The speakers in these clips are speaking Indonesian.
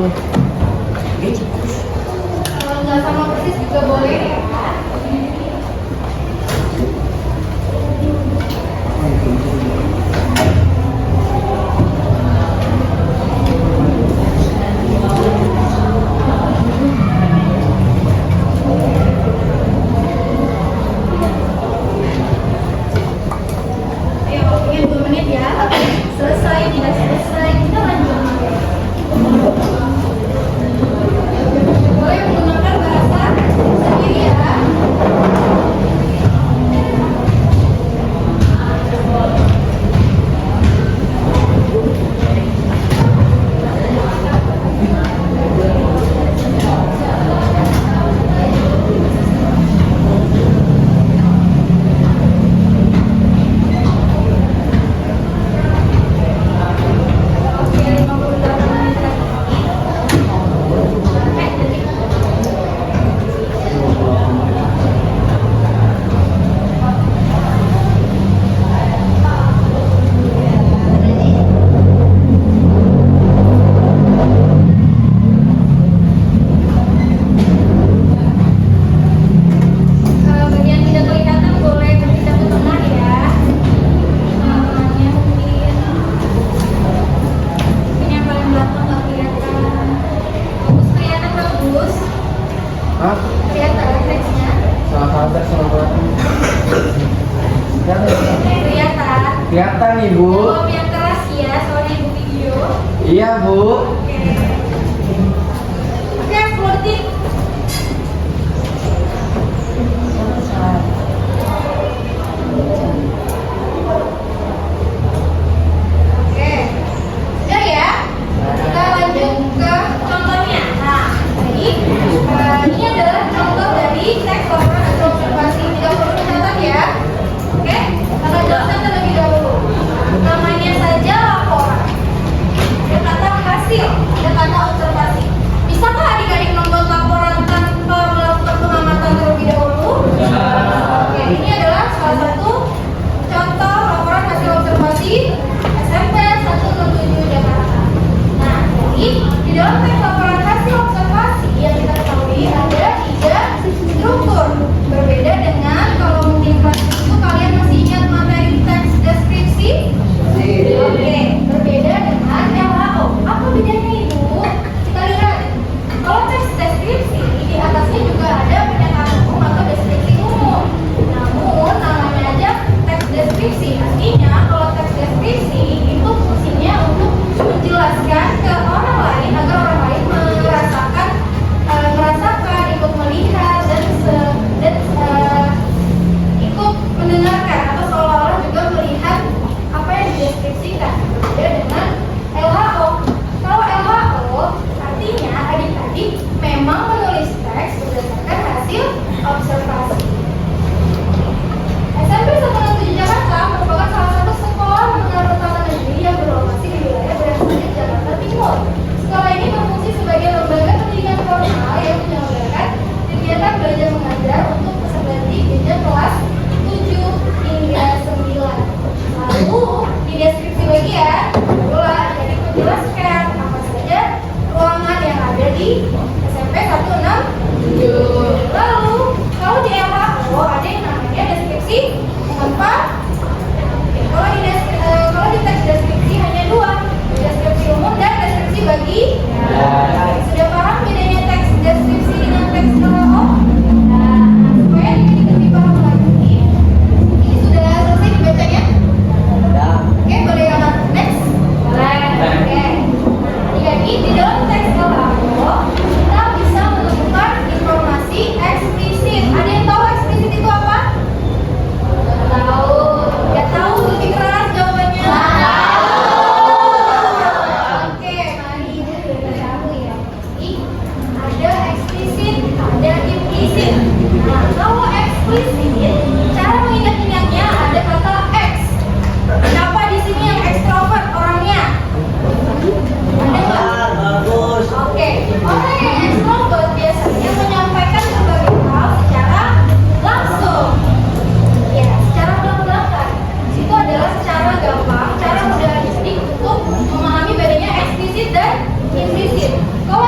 Kalau nggak sama persis juga boleh ya. Ayo, waktunya 2 menit ya. Selesai, tidak selesai, kita lanjut. Boleh menggunakan bahasa sendiri ya. Oke, 58 menit lagi. Bagian tidak kelihatan boleh berpindah ke tengah ya. Tangannya mungkin ini yang paling belakang nggak kelihatan. Bagus, kelihatan bagus. Hah? Kelihatan teksnya. Salah ada salah belakang. Kelihatan. Kelihatan ibu. Jawab yang keras ya, soalnya ibu video. Iya bu. Oke. Oke, exploding. Oke, sudah ya. Kita lanjut ke contohnya. Nah, jadi ini adalah contoh dari teks laporan atau observasi. Tidak perlu dicatat ya. Oke, kita jelaskan terlebih dahulu. Namanya saja laporan. Ada kata hasil, ada kata observasi. Bisakah adik-adik membuat laporan tanpa melakukan pengamatan terlebih dahulu? Oke, ini adalah salah satu contoh laporan hasil observasi SMP 167 Jakarta. Nah, jadi di dalam teks laporan hasil observasi yang kita ketahui ada 3 struktur. Berbeda dengan kalau mungkin kelas itu kalian masih ingat materi teks deskripsi? Oke, berbeda dengan LHO. Apa bedanya ibu? Kita lihat. Kalau teks deskripsi di atasnya juga ada pernyataan umum atau deskripsi umum. Namun namanya aja teks deskripsi. Artinya kalau teks deskripsi itu fungsinya untuk menjelaskan ke orang lain agar orang lain merasakan, ikut melihat dan ikut mendengarkan atau seolah-olah juga melihat apa yang dideskripsikan. Berbeda dengan LHO. Kalau LHO artinya adik-adik memang menulis teks berdasarkan hasil observasi. SMP 167 Jakarta merupakan salah satu sekolah menengah pertama negeri yang berlokasi di wilayah Brastagi, Jakarta Timur. Sekolah ini berfungsi sebagai lembaga pendidikan formal yang menyelenggarakan kegiatan belajar mengajar untuk peserta didik jenjang kelas 7 hingga 9. Lalu di deskripsi bagian barulah jadi menjelaskan apa saja ruangan yang ada di SMP 167. Lalu kalau di LHO ada yang namanya deskripsi tempat. Kalau di teks deskripsi hanya 2, deskripsi umum dan deskripsi bagi. Sudah paham bedanya teks deskripsi dengan teks LHO? Nah, supaya ini lebih paham lagi. Ini sudah selesai dibacanya? Oke, boleh angkat next? Boleh. Oke. Jadi di dalam teks LHO kita bisa menemukan informasi eksplisit. Ada yang tahu eksplisit itu apa? Tahu. Ya tahu, lebih keras jawabannya. Oke, mari ibu sudah tahu ya. Jadi ada eksplisit, ada implisit. Nah, kalau eksplisit, cara mengingat-ingatnya ada kata X. Kenapa di sini yang ekstrovert orangnya? Ada nggak? Bagus. Oke, orang yang ekstrovert biasanya menyampaikan berbagai hal secara langsung. Ya, secara belak-belakan. Itu adalah secara gampang, cara mudah adik untuk memahami bedanya eksplisit dan implisit. Kalau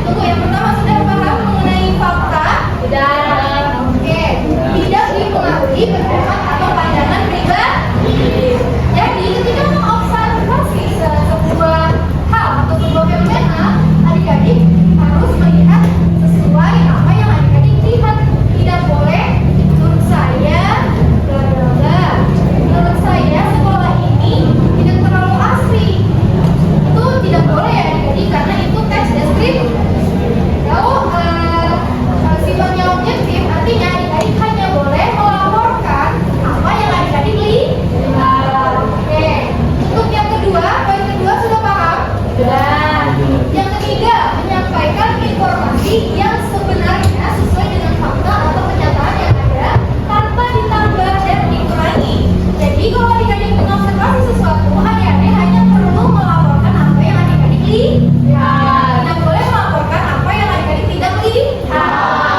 Tunggu, yang pertama sudah paham mengenai fakta? Sudah. Oke. Tidak dipengaruhi pendapat atau pandangan pribadi. Jadi ketika mengobservasi sebuah hal atau sebuah fenomena, adik-adik harus melihat sesuai apa yang adik-adik lihat. Tidak boleh menurut saya bla bla bla. Menurut saya sekolah ini tidak terlalu asri. Itu tidak boleh ya adik-adik karena itu teks deskriptif. Kalau sifatnya objektif artinya adik-adik hanya boleh melaporkan apa yang adik-adik lihat. Oke. Untuk yang kedua, poin kedua sudah paham? Sudah. Yang ketiga, menyampaikan informasi yang sebenarnya sesuai dengan fakta atau kenyataan yang ada tanpa ditambah dan dikurangi. Jadi kalau adik-adik mengobservasi sesuatu, adik-adik hanya perlu melaporkan apa yang adik-adik lihat. Tidak boleh melaporkan apa yang adik-adik tidak lihat.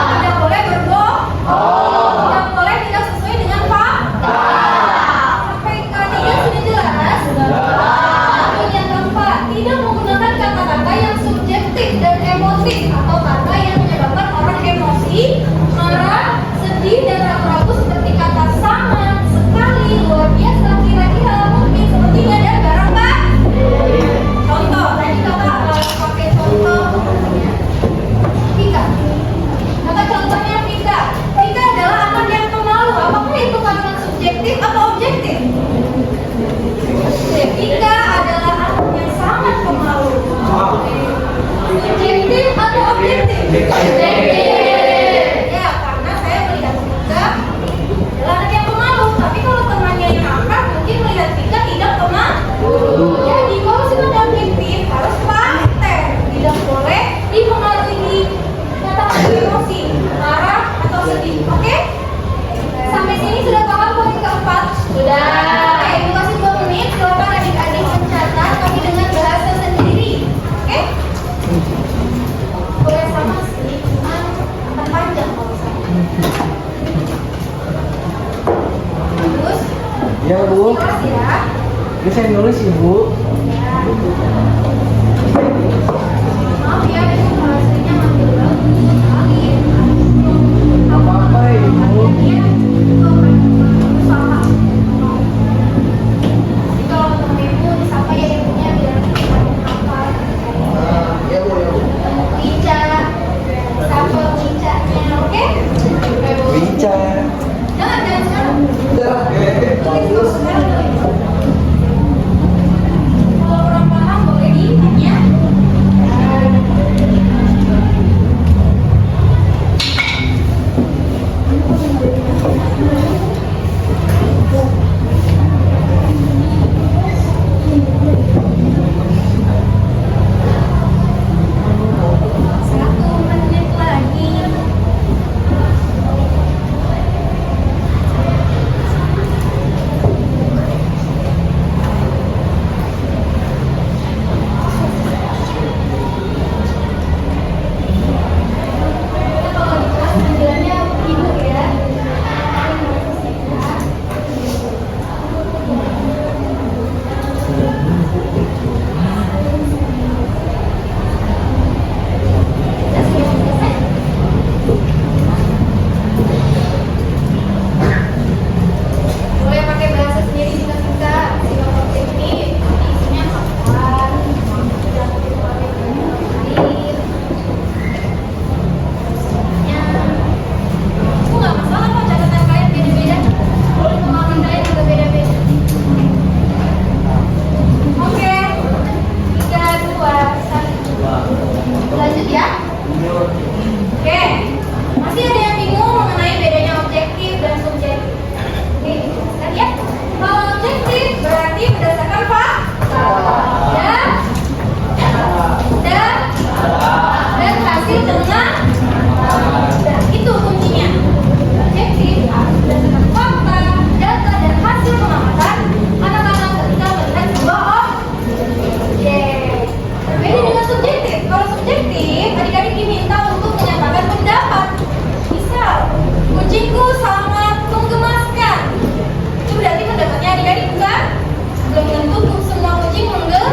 Tidak boleh berbohong. Tidak boleh tidak sesuai dengan fakta. Sampai ketiga sudah jelas? Poin yang keempat, tidak menggunakan kata-kata yang subjektif dan emotif atau kata yang menyebabkan orang emosi, marah, sedih, dan ragu-ragu seperti kata sangat, sekali, luar biasa, kira-kira, mungkin, sepertinya, dan barangkali. Contoh, tadi kakak pakai contoh Vika. Kata contohnya Vika. Vika adalah anak yang pemalu. Apakah itu kalimat subjektif atau objektif? Vika adalah anak yang sangat pemalu. Subjektif atau objektif? Ya, karena saya melihat Vika adalah anak yang pemalu. Tapi kalau temannya yang akrab, mungkin melihat Vika tidak pemalu. Jadi kalau sifatnya objektif harus fakta. Tidak boleh dipengaruhi kata-kata emosi, marah atau sedih. Oke? Sampai sini sudah paham poin keempat? Sudah. Oke, dikasih 2 menit. Silakan adik-adik mencatat tapi dengan bahasa sendiri. Oke? Boleh sama sih, cuman akan panjang kalau saya. Terus, Ya Bu, jelas ya. ini saya nulis Ibu. Ya. Maaf ya, itu bahasanya manggil banget sekali. Apa-apa Ibu. Ya, itu kan usaha. Jadi kalau ketemu ibu, disapa ya ibunya biar apa? Ya Bu, ya Bu. Lica, sapa licanya, oke? Bica. Jangan sekarang. Udah. Tulis dulu sekarang. Kalau kurang paham boleh ditanya. Satu menit lagi. Kita kalau di kelas panggilannya ibu ya. Kita selesai. Boleh pakai bahasa sendiri juga bisa. Kalau objektif, isinya fakta, tidak pakai lain. Ya, itu nggak masalah kok catatan kalian beda-beda. Pemahaman kalian juga beda-beda. Oke, 3, 2, 1. Lanjut ya. Oke, masih ada yang bingung mengenai bedanya objektif dan subjektif? Oke, dijelaskan ya. Kalau objektif berarti berdasarkan fakta dan hasil dengan dan itu kuncinya. Objektif harus berdasarkan fakta, data dan hasil pengamatan anak-anak ketika melihat sebuah objek. Berbeda dengan subjektif. Kalau subjektif, adik-adik diminta untuk menyatakan pendapat. Misal, kucingku sangat menggemaskan. Itu berarti pendapatnya adik-adik bukan? Belum tentu semua kucing menggemaskan.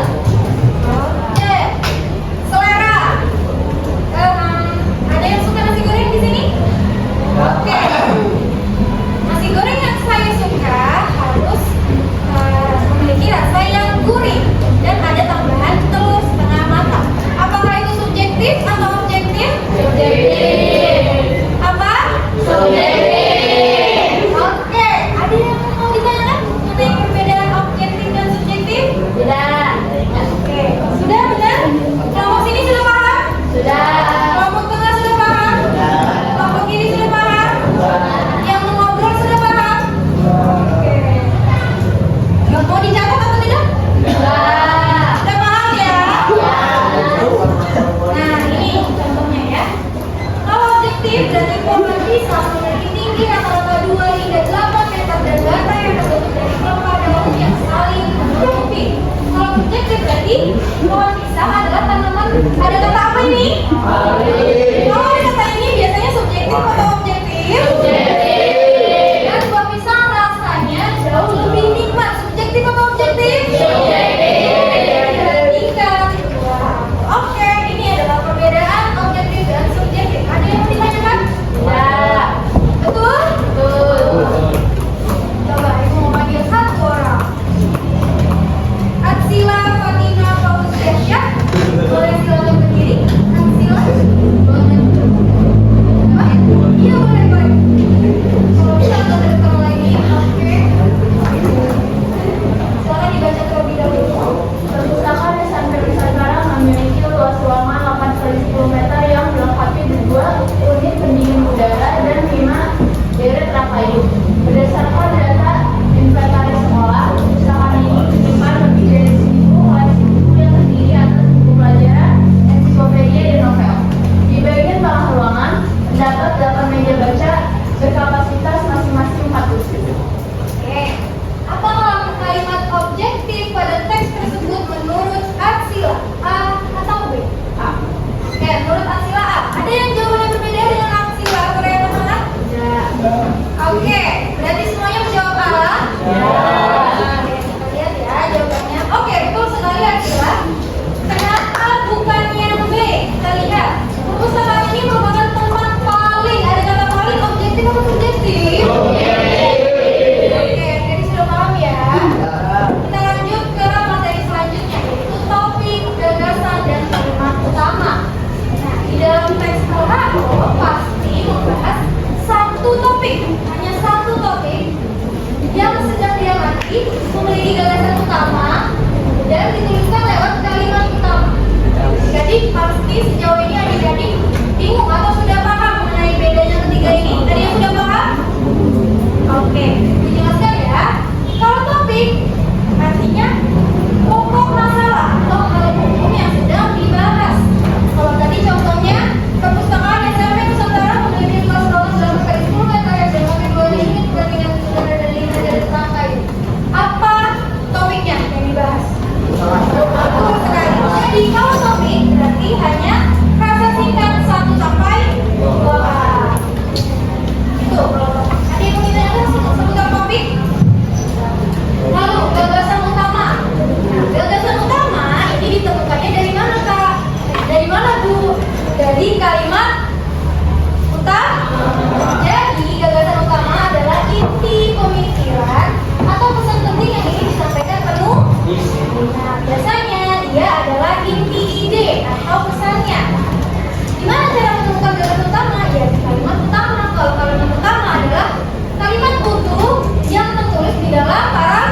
pohon pisang adalah tanaman. Ada kata apa ini? Oh, kata ini biasanya subjektif atau objektif? Dan buah pisang rasanya jauh lebih nikmat. Subjektif atau objektif? Dibandingkan buah. Oke, ini adalah perbedaan objektif dan subjektif. Ada yang mau ditanyakan? Betul? Coba ibu mau panggil satu orang. Atsila Fatima Fauzia. Boleh silakan berdiri. Atsila. Boleh. Iya boleh. Kalau bisa agak ke depan lagi. Oke. Silakan dibaca terlebih dahulu. Perpustakaan SMP Nusantara memiliki luas ruangan 8 kali 10 meter yang dilengkapi 2 unit pendingin udara dan 5 deret rak kayu. Berdasarkan data inventaris sekolah, perpustakaan ini menyimpan lebih dari 1.000 koleksi buku yang terdiri atas buku pelajaran, ensiklopedia, dan novel. Di bagian tengah ruangan terdapat 8 meja baca berkapasitas masing-masing 4 kursi. Oke. Apa kalimat objektif pada teks tersebut menurut Atsila? A atau B? A. Oke, menurut Atsila A. Ada yang jawabannya berbeda dengan Atsila atau Rena mana? Oke, berarti semuanya menjawab A? Oke, kita lihat ya jawabannya. Oke, betul sekali Atsila. Kenapa bukannya B? Kita lihat. Perpustakaan ini merupakan tempat paling, ada kata paling objektif atau subjektif? Oke, jadi sudah paham ya. Kita lanjut ke materi selanjutnya, yaitu topik, gagasan, dan kalimat utama. Nah, di dalam teks Al-Qur'an pasti membahas satu topik, hanya satu topik yang sedang diamati, memiliki gagasan utama dan dituliskan lewat kalimat utama. Jadi pasti sejauh ini adik-adik bingung atau sudah paham mengenai bedanya ketiga ini? Ada yang sudah paham? Oke, dijelaskan ya. Kalau topik artinya pokok masalah atau hal umum yang sedang dibahas. Kalau tadi contohnya perpustakaan SMP Nusantara memiliki kelas ruangan dalam kali 10 meter yang dilengkapi 2 unit pendingin udara dan 5 deret rak kayu. Apa topiknya yang dibahas? Betul sekali. Jadi kalau topik berarti hanya kata singkat 1 sampai 2. Itu kalau topik. Ada yang mau ditanyakan seputar topik? Lalu gagasan utama. Nah, gagasan utama ini ditemukannya dari mana Kak? Dari mana Bu? Dari kalimat utama. Jadi gagasan utama adalah inti pemikiran atau pesan penting yang ingin disampaikan penuh. Nah, biasanya dia adalah inti ide atau pesannya. Gimana cara menemukan gagasan utama? Ya di kalimat utama. Kalau kalimat utama adalah kalimat utuh yang tertulis di dalam paragraf.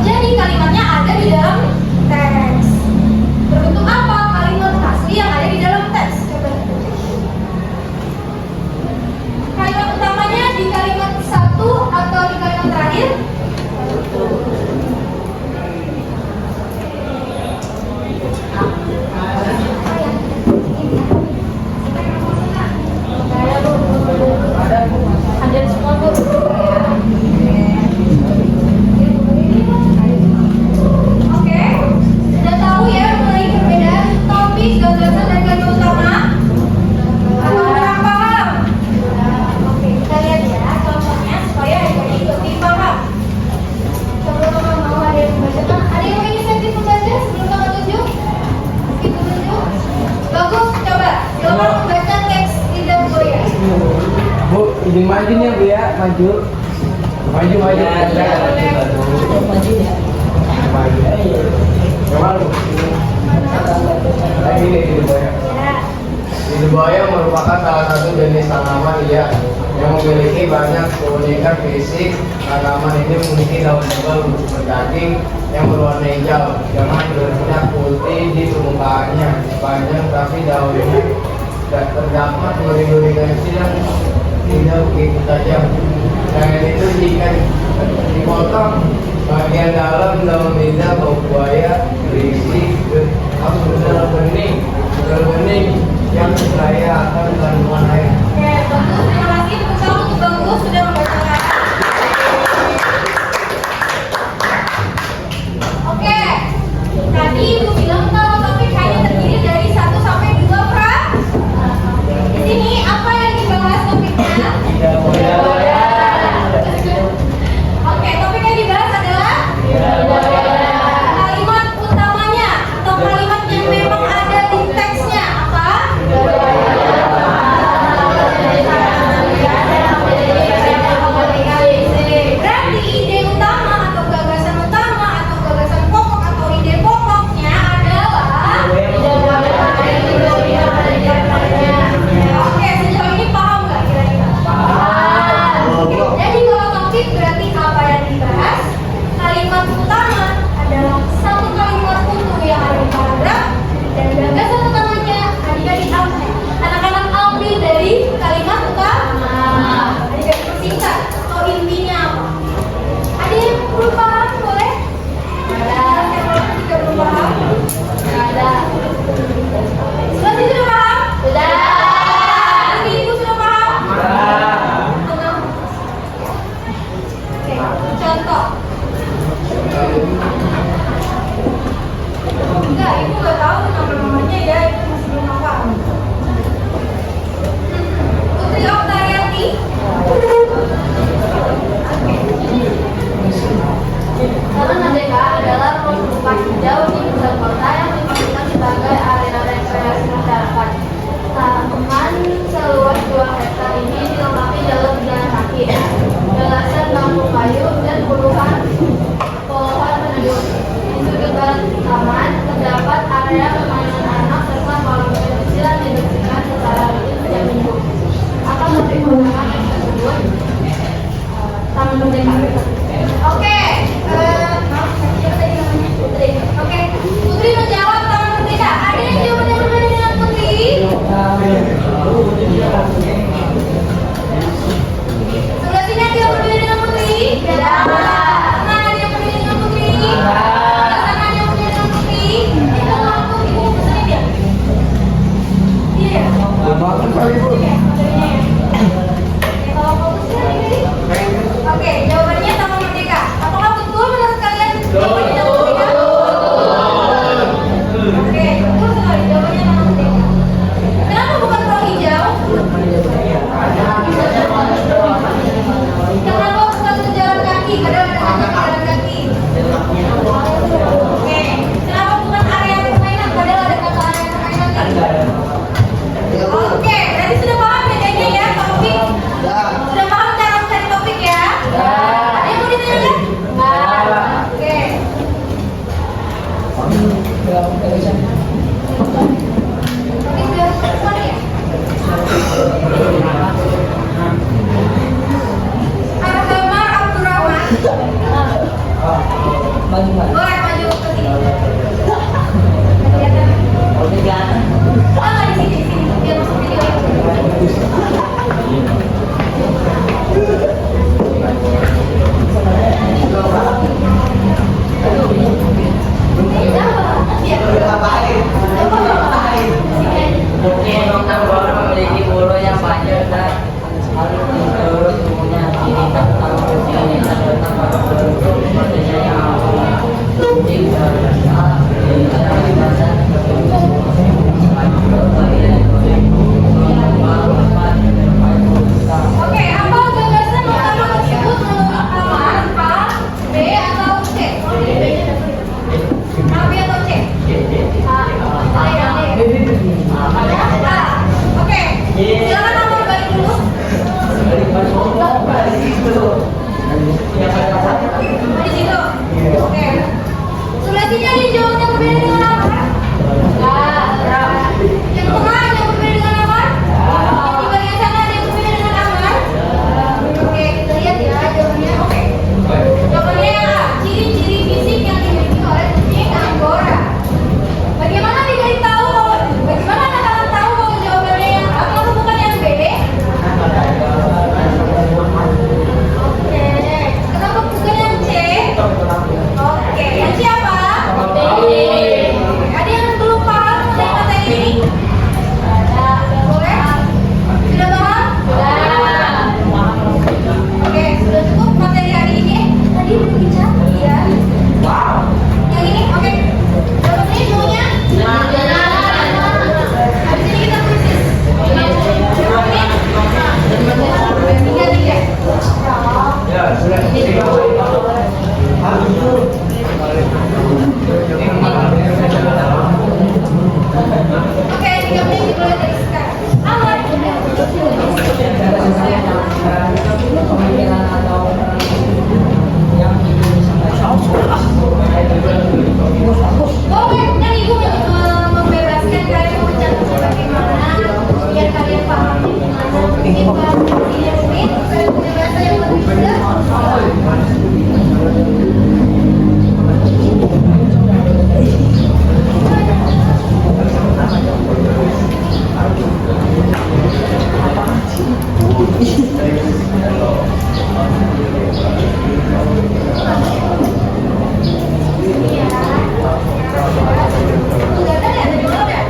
Jadi kalimatnya ada di dalam teks. Berbentuk apa kalimat asli yang ada di dalam teks? Coba kita cek. Kalimat utamanya di kalimat 1 atau di kalimat terakhir? Ada semua Bu. Oke, sudah tahu ya mengenai perbedaan topik, gagasan, dan kalimat utama? Atau kurang paham? Oke, kita lihat ya contohnya supaya adik-adik lebih paham. Coba teman mau ada yang membacakan? Ada yang mau inisiatif membaca sebelum tanggal 7? Bagus, coba silakan membaca teks Lidah Buaya. Bu, izin maju nih ya Bu ya, maju. Maju. Maju. Lagi nih Lidah Buaya. Lidah Buaya merupakan salah satu jenis tanaman ya yang memiliki banyak keunikan fisik. Tanaman ini memiliki daun tebal berdaging yang berwarna hijau dengan berminyak putih di permukaannya panjang, tapi daunnya terdapat duri-duri kecil yang tidak begitu tajam. Selain itu jika dipotong bagian dalam daun lidah bau buaya berisi udara bening yang kaya akan kandungan air. Oke, bagus. Terima kasih tepuk tangan untuk Bang Gus sudah membacakan. Oke, tadi Bu Makan kali bu. Kalau fokusnya ini. Oke, jawabannya Taman Merdeka. Apakah betul menurut kalian? Jawabannya Taman Merdeka? Oke, betul sekali. Jawabannya Taman Merdeka. Kenapa bukan ruang hijau? Kenapa bukan jalan kaki? Padahal ada jalan kaki. Oke, kenapa bukan area permainan? Padahal ada kata area permainan nih. Oke, berarti sudah paham bedanya ya topik? Sudah paham cara mencari topik ya? Ada yang mau ditanyakan? Oke. Topik sudah semua ya? Arhamar Abdurrahman. Boleh maju ke sini. Kelihatan? Oh, nggak di sini, di sini. Biar masuk video. Mungkin Dokter Bor memiliki bulu yang panjang dan menurut umumnya ini tentang ini tentang sepertinya yang awal Oke, apa gagasan utama tersebut menurut Amar? A, B, atau C? A, B, atau C? A. Oke, silakan Amar balik dulu. Di situ. Oke. Sebelah sini ada yang jawabnya berbeda dengan Amar? Yang tengah ada yang berbeda dengan Amar? Yang di bagian sana ada yang berbeda dengan Amar? Oke, kita lihat ya jawabannya. Oke. Jawabannya A. Ciri-ciri fisik yang dimiliki oleh kucing Angora. Bagaimana anak-anak tahu bahwa jawabannya yang A atau bukan yang B? Oke. Kenapa bukan yang C? Oke, yang siapa? Ada yang belum paham mengenai materi ini? Boleh? Sudah paham? Oke, sudah cukup materi hari ini. Tadi udah bicara ya. Yang ini, oke. Jawabannya semuanya? Habis ini kita krisis. Tiga. Ya sudah. Oke, 3 menit dimulai dari sekarang. Amar. Boleh, kan ibu membebaskan kalian mencatat bagaimana biar kalian paham gimana mungkin bahasanya rumit, kalian punya bahasa yang lebih mudah. Iya. Udah ada ya? Tadi mana udah?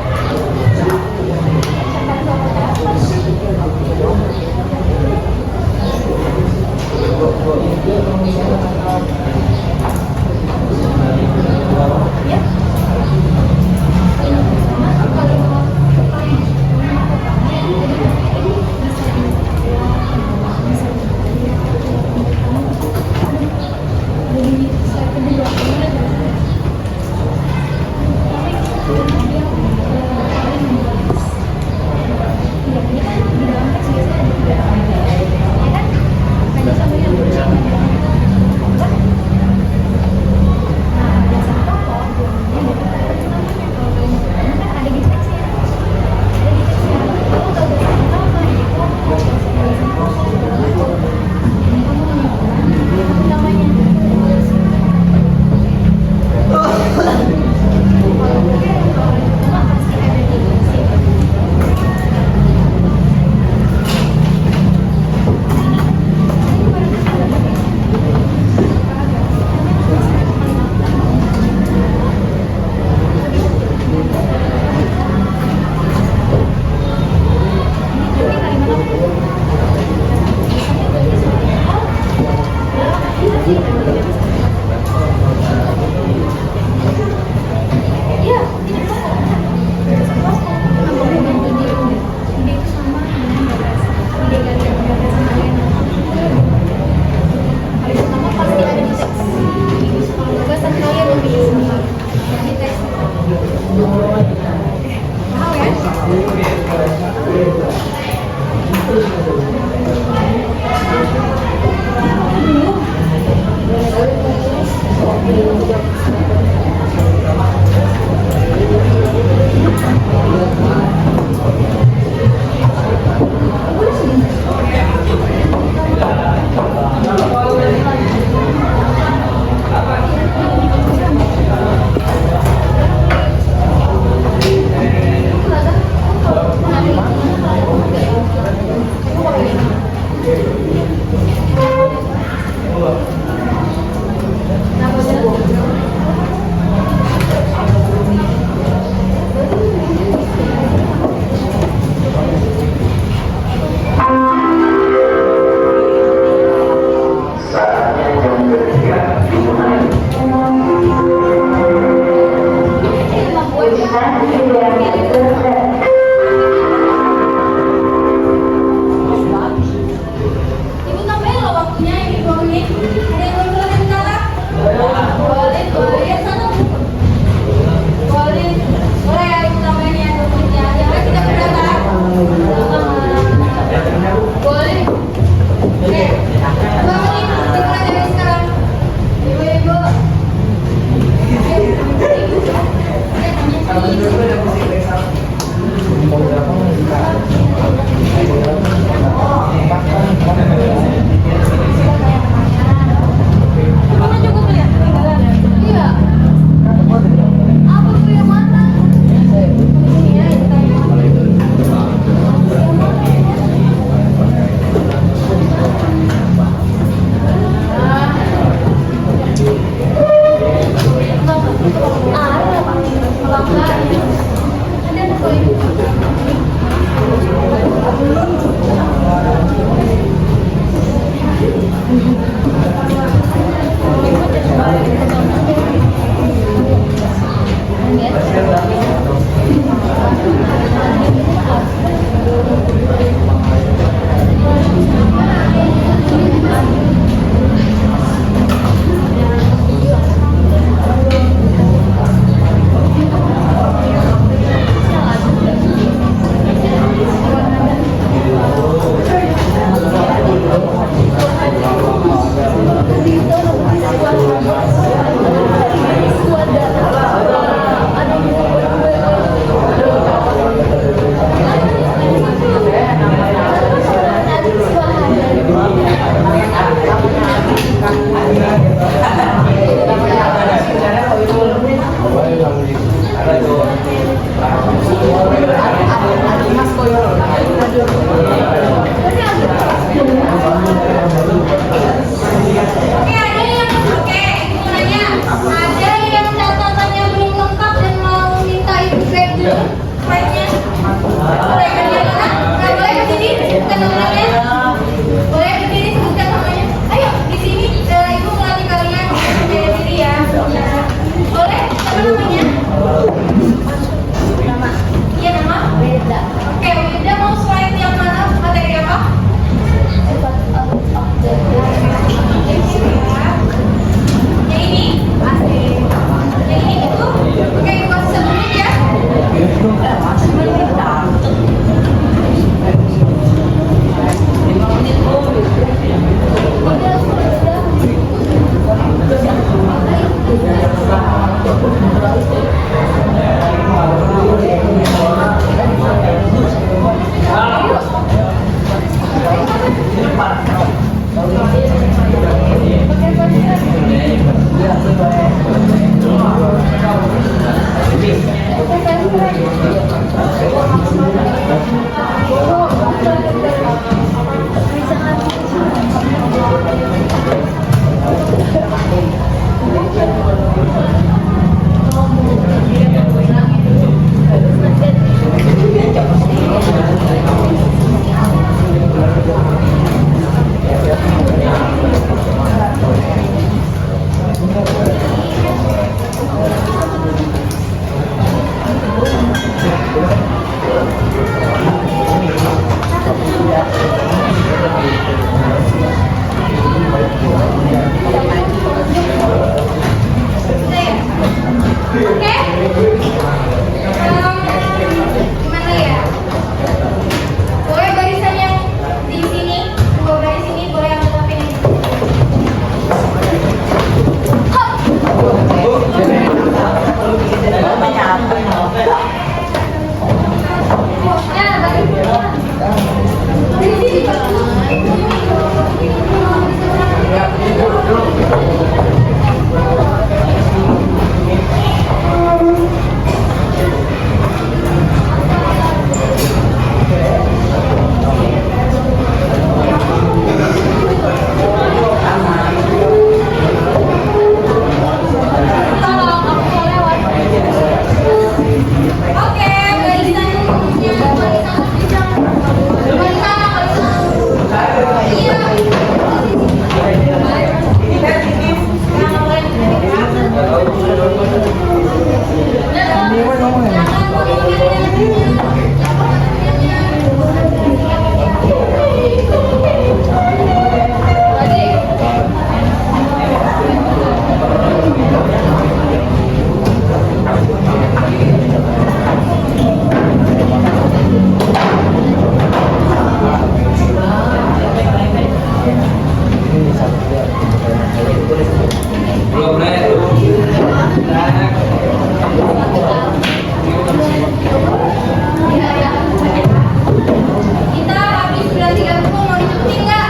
Kita habis 9.30 mau dicuci nggak?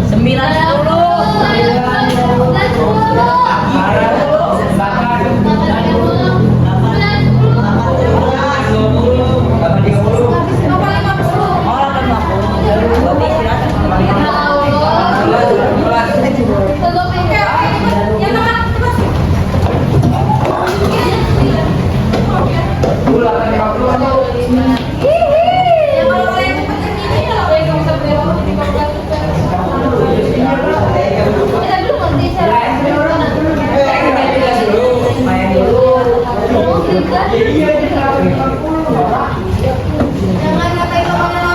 Sembilan Jangan ngatain temannya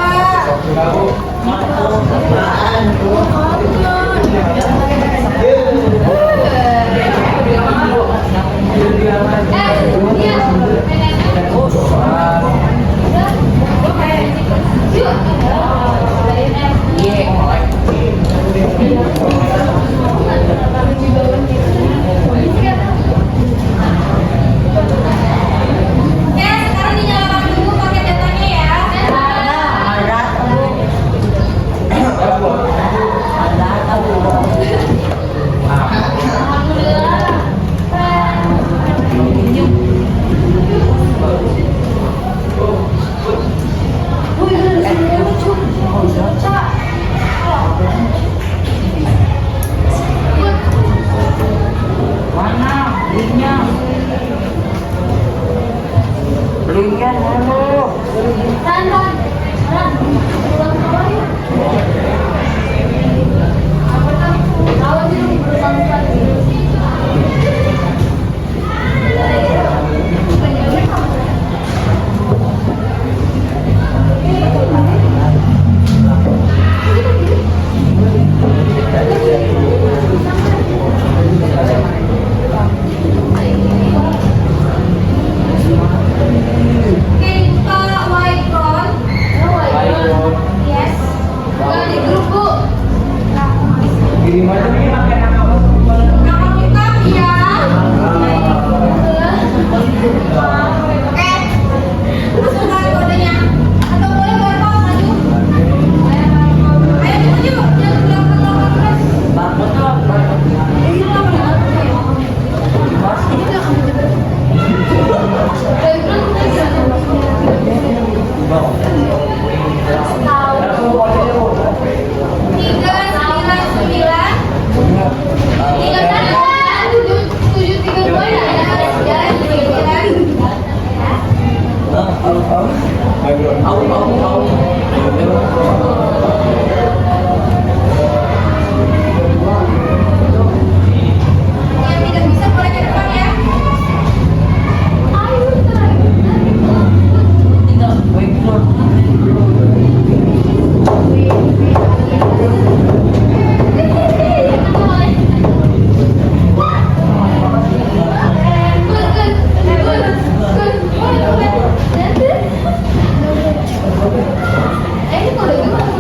Oke, sekarang dinyalakan dulu pakai datanya ya. mana linknya? Linknya dulu. Oke, Pak Waikon. Yes. Udah di grup, Bu. Nama lengkap ya. Oke. Terus kembali kodenya. Atau boleh barcode maju. Ayo cepet yuk. Jangan belakang terus. Yang tidak bisa boleh ke depan ya. Ini kode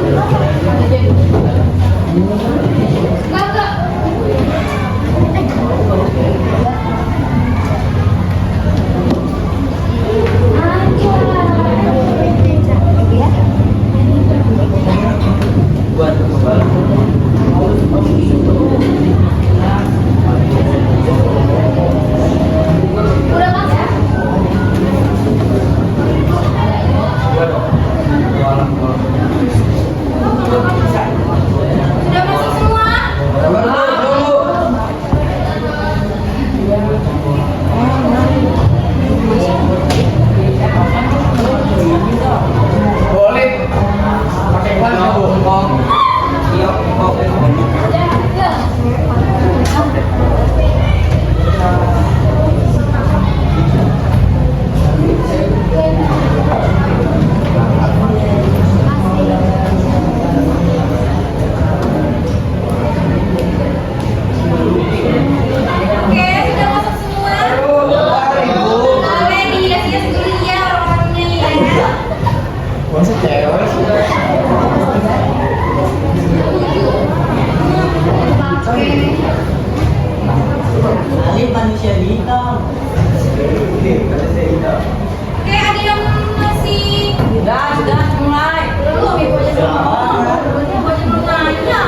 Gas, mulai. Belum, ibu aja belum. Ibu aja belum nanya.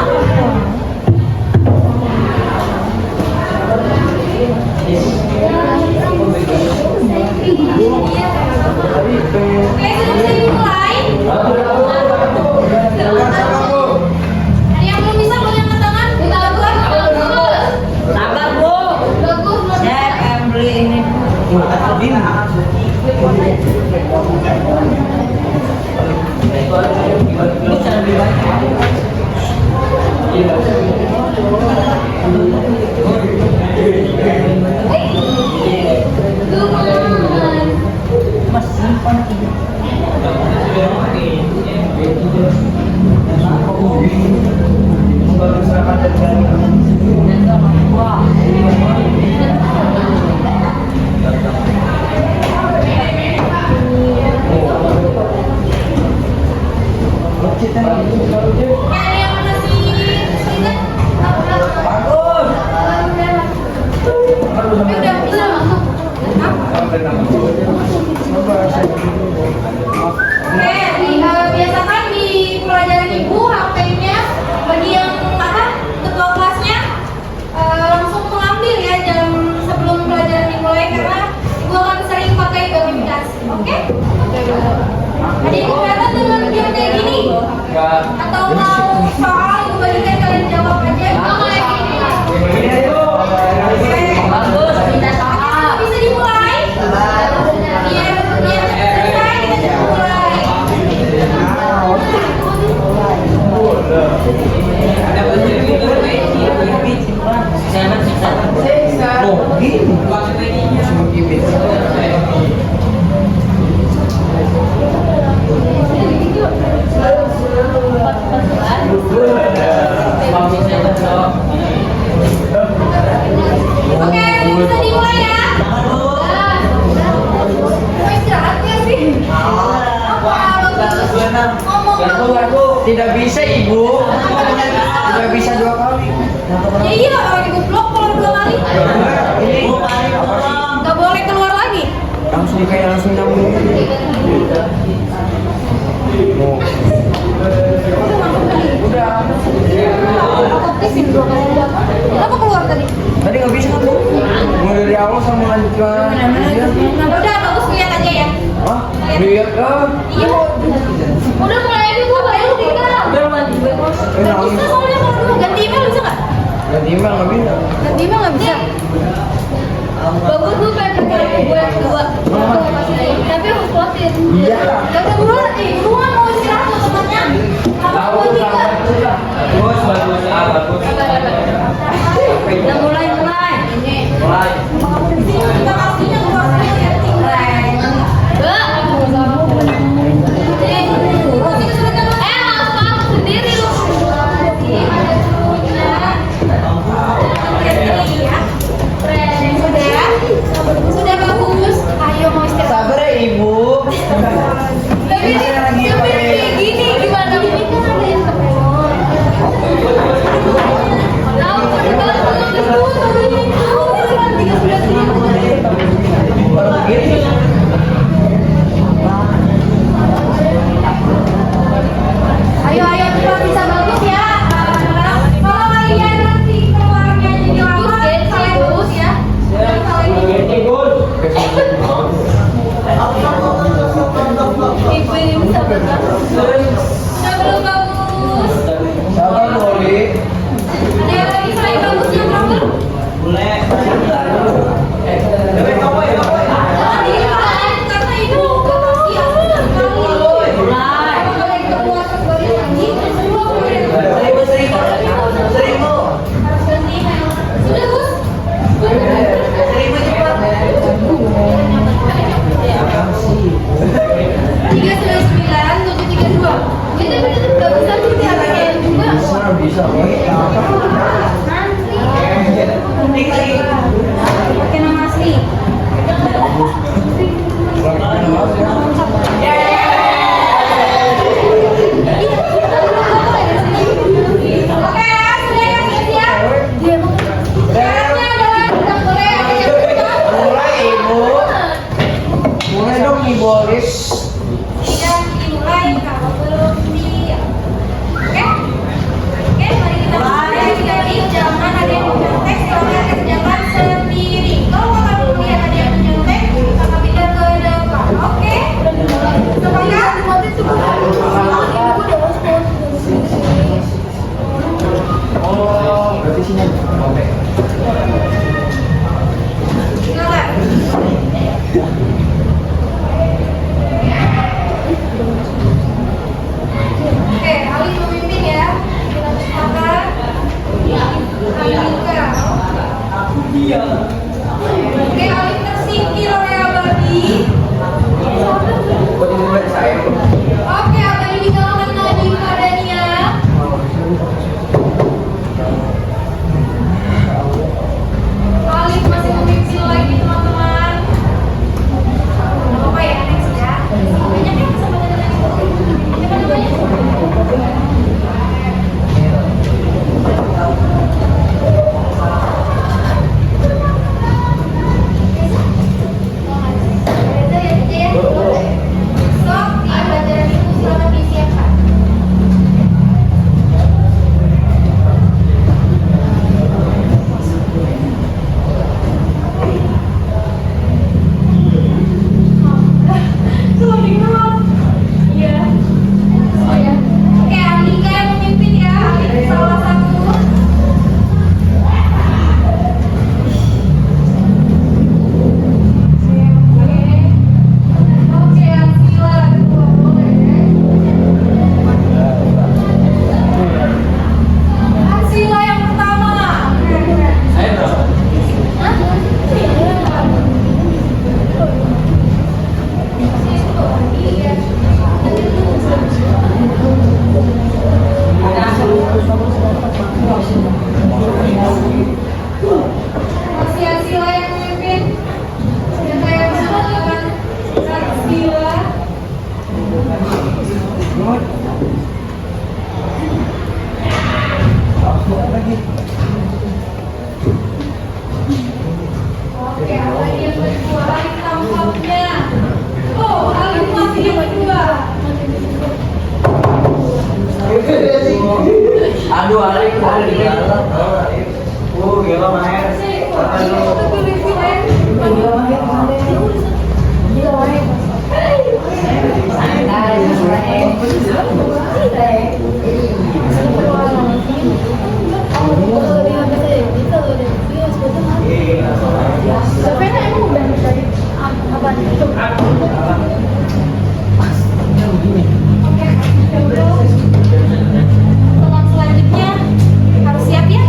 Oke, sudah bisa dimulai. Ada yang belum bisa, boleh angkat tangan. Bagus, bagus. Sabar, Bu. Bagus, belum Saya bisa. akan beli ini. Bisa lebih banyak. Lumayan. Mas simpan ini. Ada yang masih ingat? Bagus. Udah bisa masuk. Oke, biasakan di pelajaran ibu HP-nya bagi yang ketua kelasnya langsung mengambil ya jam sebelum pelajaran dimulai karena ibu akan sering pakai gamifikasi. Oke? Ada yang kelihatan dengan video kayak gini? Atau mau soal ibu bagikan kalian jawab aja? Kayak gini. Bagus, kita soal. Bisa dimulai? Biar selesai kita bisa mulai. Oke, bisa dimulai ya. Mau istirahat nggak sih? Apa bagus? Ngomong bagus. Tidak bisa ibu. Tidak bisa 2 kali. Ya iya, orang ibu blok kalau 2 kali. Nggak boleh keluar lagi. Langsung kayak langsung nyambung. Udah. Kopisin 2 kali. Kenapa keluar tadi? Tadi nggak bisa kan? Mulai dari awal sama lanjutkan. Udah, bagus lihat aja ya. Hah? Lihat kan? Iya. Udah mulai aja gua baru tinggal. Udah mandi bagus. Nggak bisa soalnya kalau dulu ganti email bisa nggak? Ganti email nggak bisa. Ganti email nggak bisa. Bagus gue pengen pakai gue yang kedua. Tapi harus kuatin. Iya. Kata buruan, buruan mau istirahat tuh temannya. Apa gue tinggal? Bagus, bagus. Bagus. Kita mulai. Mulai. Kita kasihnya keluar aja. Sendiri lu. Sudah bagus. Ayo mau istirahat. Sabar ya ibu. Tapi kayak gini gimana? Ini kan ada yang tepung. Tahu kalau belum disebut barunya itu nanti sudah Baru begini. Ayo cepat bisa bagus ya. Kalau kalian nanti keluarnya jadi lama, kalian bagus ya. Ibu ini bisa bagus. Sudah belum bagus. Sabar Loli. Ada yang lagi selain bagus yang terakhir? Karena itu Bisa. pakai nama asli. Oke, sudah ya, siap. Sekarangnya adalah kita boleh ada yang Mulai ibu. Mulai dong ibu Oris. dan Oke, lagi yang kedua, lagi tampaknya. Oh, lagi masih yang kedua. Aduh, Alif, ada di dalam. Gila main. Apa lu? Teman selanjutnya harus siap ya,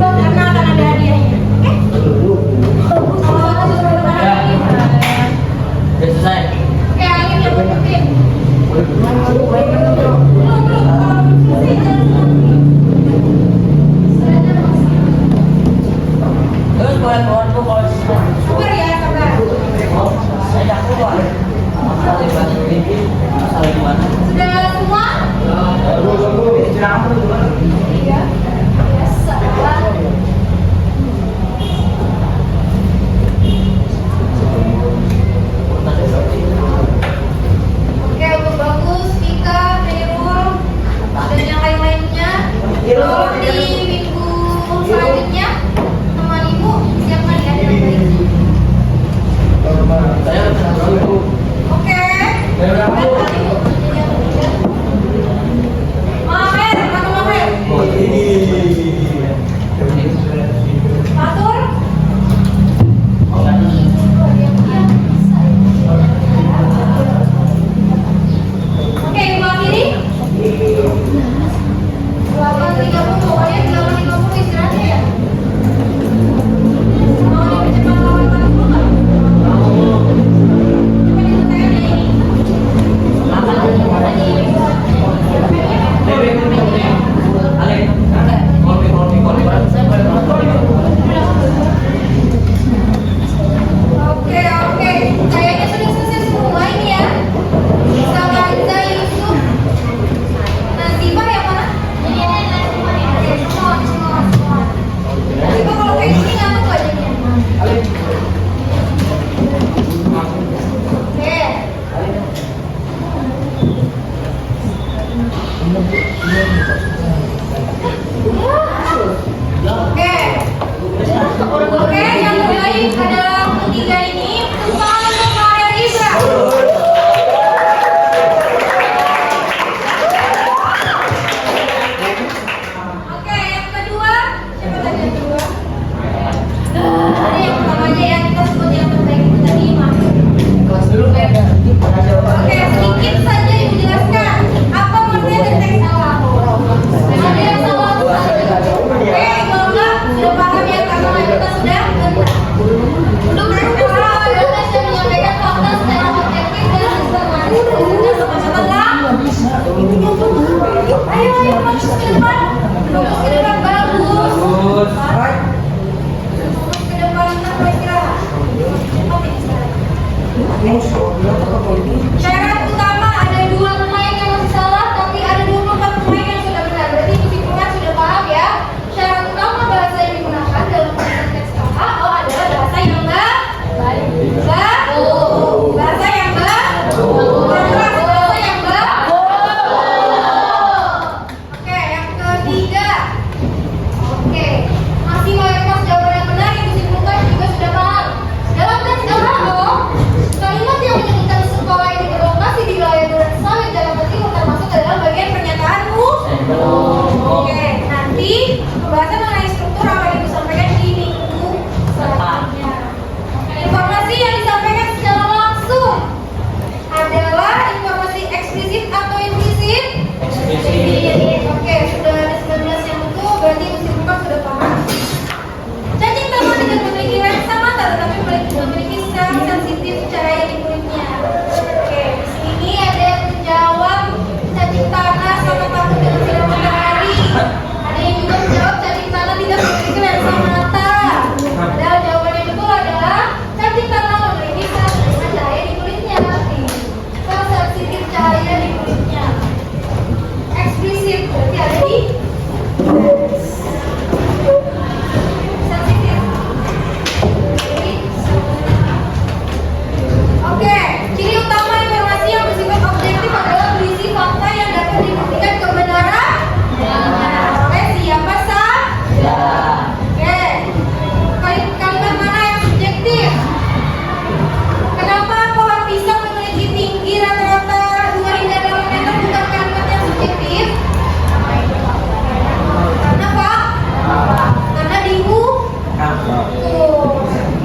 karena akan ada hadiahnya. Oke? Udah selesai. Oke, angin yang berhenti. Belum. Terus buat kawanku kalau Sabar ya, sabar. saya dah keluar. Masalah di mana? Sudah semua? Iya. Biasa. Oke, untuk bagus, Tika, Nurul, dan yang lain-lainnya. Di minggu selanjutnya, teman ibu siapkan ya dengan baik. Saya dulu. Oke. Maher, atau Maher? Atur. Oke, ibu akhiri. 8.30, pokoknya 8.50 istirahatnya ya. Mau dipercepat lawan Bandung nggak? Coba diselesaikan ya ini. Oke, oke. Kayaknya sudah selesai semua ini ya. Sama Aiza, Yusuf, Nazibah yang mana? Oke, semua. Nazibah kalau kayak gini ngantuk wajahnya. Oke. Oke. Oke, yang terbaik adalah ketiga ini. Tepuk untuk Maher Ibra. Oke, yang kedua. Siapa tadi yang kedua? Tadi yang pertama aja ya, kita sebut yang terbaik itu tadi Maher. Oke, sedikit saja ibu jelaskan apa makna dari teks awal. Ada yang salah? Oke, kalau enggak sudah paham ya karena kita sudah belum sekolah dan saya menyampaikan fakta secara objektif dan sistematis. Sudah sama-sama kan? Ayo, fokus ke depan. Fokus ke depan, bagus. Fokus ke depan, kita boleh istirahat. Oke, istirahat. Syarat utama ada 2 pemain yang masih salah, tapi ada 24 pemain yang sudah benar. Berarti kesimpulan sudah paham ya. Syarat utama bahasa yang digunakan dalam konteks KK adalah bahasa yang baik. Bahasa yang baik. Bahasa yang baik. Oke, yang ketiga. Oke, masih mayoritas jawaban yang benar yang disimpulkan juga sudah paham. Dalam teks LHO, kalimat yang menyebutkan sekolah ini berlokasi di wilayah Duren Sawit Jakarta Timur termasuk ke dalam bagian pernyataan Oke, nanti pembahasan mengenai struktur akan ibu sampaikan di minggu selanjutnya. Informasi yang disampaikan secara langsung adalah informasi eksplisit atau implisit? Oke, sudah ada 19 yang betul, berarti ibu simpulkan sudah paham. Cacing tanah tidak memiliki lensa mata, tetapi memiliki sel sensitif cahaya di kulitnya. Oke, di sini ada yang menjawab cacing tanah sama takut dengan sinar matahari. Ada yang juga menjawab cacing tanah tidak memiliki lensa mata. Padahal jawaban yang betul adalah cacing tanah memiliki sel sensitif cahaya di kulitnya. Sel sensitif cahaya di kulitnya. rata-rata 2 hingga 8 meter bukan kalimat yang subjektif? Karena apa? Karena tuh.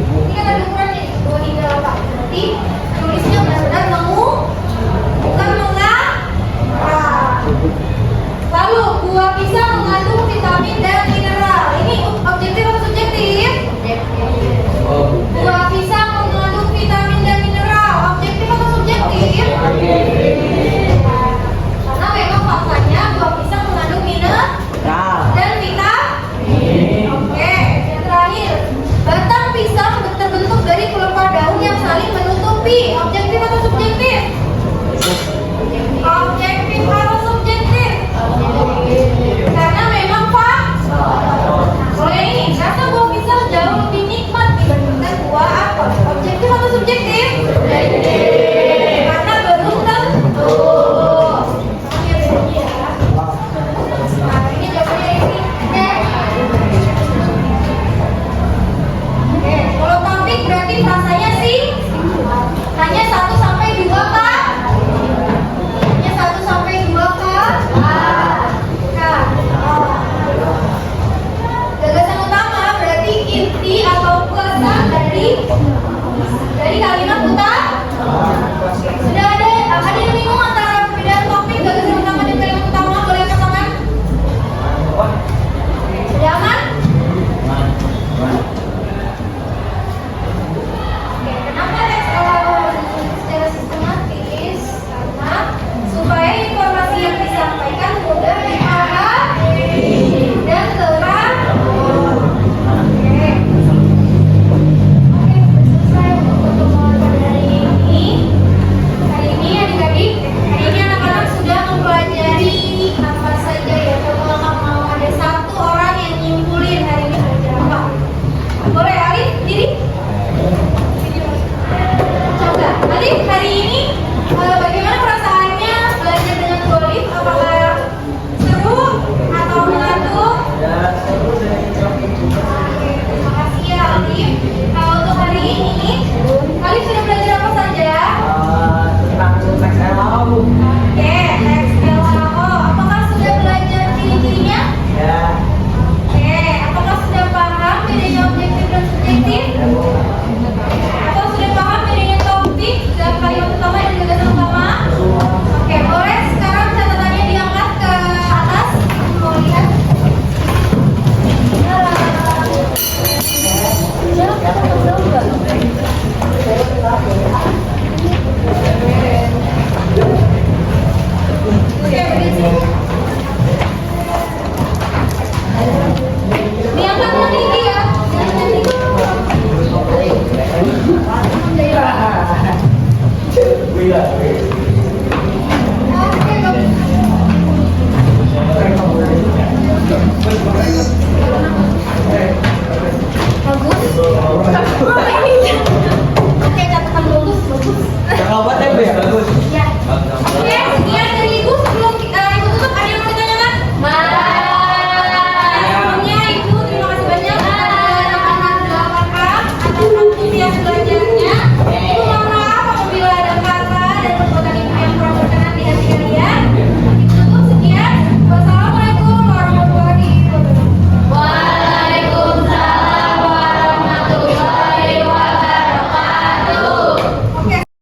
Ini kan ada ukuran nih 2 hingga 8. Berarti tulisnya benar-benar bukan mengarah. Lalu buah pisang mengandung vitamin dan mineral. Ini objektif atau subjektif? Buah pisang mengandung vitamin dan mineral. Objektif atau subjektif? Karena memang faktanya buah pisang mengandung mineral dan vitamin. Oke, yang terakhir, batang pisang terbentuk dari kelompok daun yang saling menutupi. Objektif atau subjektif? Objektif atau subjektif? Karena memang fakta. Kalau yang ini, rasa buah pisang jauh lebih nikmat dibandingkan buah apel. Objektif atau subjektif? Karena belum tentu. Sama ya bedanya ya. Nah, ini jawabannya ini. Oke, kalau topik berarti frasanya sih hanya 1 sampai 2 kan? Hanya 1 sampai 2 kan? Gagasan utama berarti inti atau pesan dari kalimat utama. Sudah ada yang bingung antara perbedaan topik gagasan utama dan kalimat utama? Boleh angkat tangan? Sudah aman? Oke, kenapa secara sistematis? Karena supaya informasi yang disampaikan mudah dipahami dan terang. Oke, selesai untuk pertemuan pada hari ini. Hari ini adik-adik, hari ini anak-anak sudah mempelajari apa saja ya. Kalau mau ada 1 orang yang nyimpulin hari ini belajar apa? Boleh Alif, diri? Coba, Alif hari ini bagaimana perasaannya belajar dengan Golif? Apakah seru atau mengantuk? Oke, terima kasih ya Alif. Kalau untuk hari ini, Alif sudah belajar apa saja? Oke, teks LHO. Apakah sudah belajar ciri-cirinya? Oke, apakah sudah paham bedanya objektif dan subjektif? Atau sudah paham bedanya topik dan kalimat utama dan gagasan utama? Oke, boleh sekarang catatannya diangkat ke atas. Mau lihat? Oke, berdiri. Diangkat yang tinggi ya. Jangan yang tinggi. Oke, bagus.